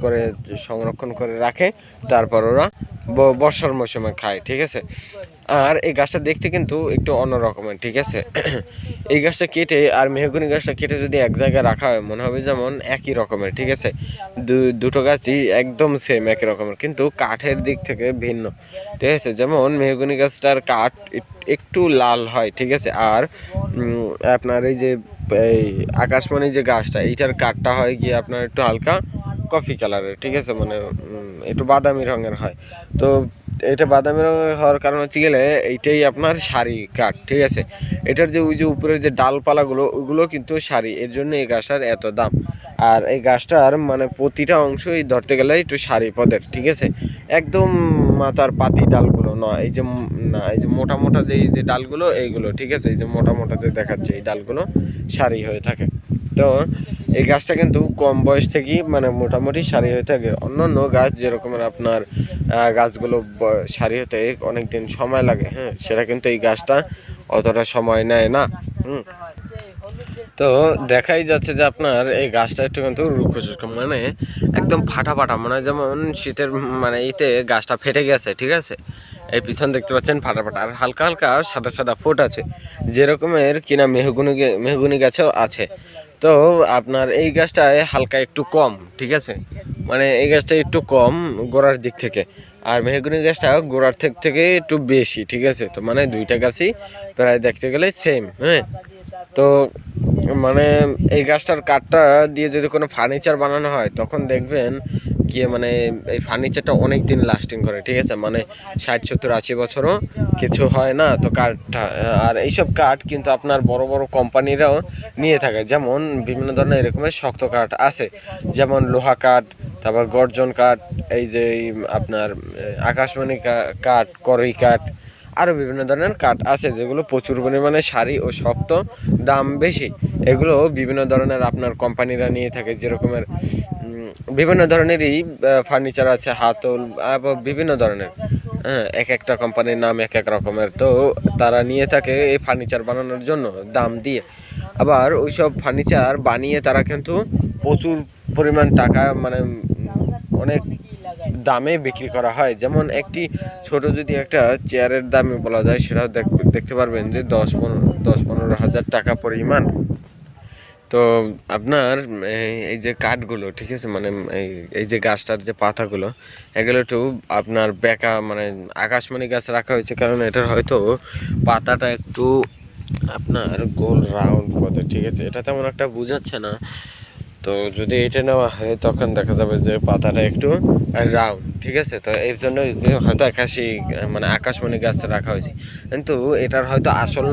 করে সংরক্ষণ করে রাখে, তারপর ওরা বর্ষার মৌসুমে খায়। ঠিক আছে, আর এই গাছটা দেখতে কিন্তু একটু অন্য রকমের। ঠিক আছে, এই গাছটা কেটে আর মেহগনি গাছটা কেটে যদি এক জায়গায় রাখা হয় মনে হবে যেমন একই রকমের। ঠিক আছে, দুটো গাছই একদম সেম একই রকমের, কিন্তু কাঠের দিক থেকে ভিন্ন। ঠিক আছে, যেমন মেহগনি গাছটার কাঠ একটু লাল হয়। ঠিক আছে, আর আপনার এই যে এই আকাশমণি যে গাছটা, এইটার কাঠটা হয় গিয়ে আপনার একটু হালকা কফি কালারের। ঠিক আছে, মানে একটু বাদামি রঙের হয়। তো এটা বাদামি রঙের হওয়ার কারণ হচ্ছে গেলে এইটাই আপনার সারি কাঠ। ঠিক আছে, এটার যে ওই যে উপরের যে ডালপালাগুলো ওগুলো কিন্তু সারি, এর জন্য এই গাছটার এত দাম। আর এই গাছটার মানে প্রতিটা অংশই ধরতে গেলে একটু সারি পদের। ঠিক আছে, একদম মাথার পাতি ডালগুলো নয়, এই যে না, এই যে মোটা মোটা যে এই যে ডালগুলো এইগুলো। ঠিক আছে, এই যে মোটা মোটা যে দেখাচ্ছে এই ডালগুলো সারি হয়ে থাকে। তো এই গাছটা কিন্তু কম বয়স থেকেই মানে মোটামুটি সারি হয়ে থাকে। অন্যান্য গাছ যেরকমের আপনার গাছগুলো সারি হতে অনেক দিন সময় লাগে, হ্যাঁ, সেটা কিন্তু এই গাছটা অতটা সময় নেয় না। তো দেখাই যাচ্ছে যে আপনার এই গাছটা একটু কিন্তু রুক্ষ, মানে একদম ফাটা ফাটা, মানে যেমন শীতের মানে ইতে গাছটা ফেটে গেছে। ঠিক আছে, এই পিছন দেখতে পাচ্ছেন ফাটা ফাটা, আর হালকা হালকা সাদা সাদা ফুট আছে, যেরকমের কিনা মেহগুনি গাছেও আছে। তো আপনার এই গাছটায় হালকা একটু কম। ঠিক আছে, মানে এই গাছটা একটু কম গোড়ার দিক থেকে, আর মেহগনি গাছটা গোড়ার থেকে একটু বেশি। ঠিক আছে, তো মানে দুইটা গাছই প্রায় দেখতে গেলে সেম। হ্যাঁ, তো মানে এই গাছটার কাঠটা দিয়ে যদি কোনো ফার্নিচার বানানো হয় তখন দেখবেন গিয়ে মানে এই ফার্নিচারটা অনেক দিন লাস্টিং করে। ঠিক আছে, মানে 60 70 80 বছরও কিছু হয় না তো কাঠটা। আর এইসব কাঠ কিন্তু আপনার বড় বড় কোম্পানিরাও নিয়ে থাকে, যেমন বিভিন্ন ধরনের এরকমের শক্ত কাঠ আছে, যেমন লোহা কাঠ, তারপর গর্জন কাঠ, এই যে আপনার আকাশমণি কাঠ, করই কাঠ, আরও বিভিন্ন ধরনের কাঠ আছে যেগুলো প্রচুর পরিমাণে সারি ও শক্ত, দাম বেশি। এগুলো বিভিন্ন ধরনের আপনার কোম্পানিরা নিয়ে থাকে, যেরকমের বিভিন্ন ধরনেরই ফার্নিচার আছে, হাতল, বিভিন্ন ধরনের। হ্যাঁ, এক একটা কোম্পানির নাম এক এক রকমের। তো তারা নিয়ে থাকে এই ফার্নিচার বানানোর জন্য দাম দিয়ে। আবার ওইসব ফার্নিচার বানিয়ে তারা কিন্তু প্রচুর পরিমাণ টাকা মানে অনেক দামে বিক্রি করা হয়। যেমন একটি ছোট যদি একটা চেয়ারের দামে বলা যায়, সেটাও দেখতে পারবেন যে 10-15 হাজার টাকা পরিমাণ। তো আপনার এই যে কাঠগুলো, ঠিক আছে, মানে এই যে গাছটার যে পাতাগুলো, এগুলো একটু আপনার বেঁকা, মানে আকাশমণি গাছ রাখা হয়েছে কারণ এটার হয়তো পাতাটা একটু আপনার গোল রাউন্ড পথে। ঠিক আছে, এটা তেমন একটা বোঝাচ্ছে না। তো যদি এটা নেওয়া হয় তখন দেখা যাবে যে পাতাটা একটু রাউন্ড। ঠিক আছে, তো এর জন্য হয়তো আকাশমণি গাছ রাখা হয়েছে, কিন্তু এটার হয়তো আসল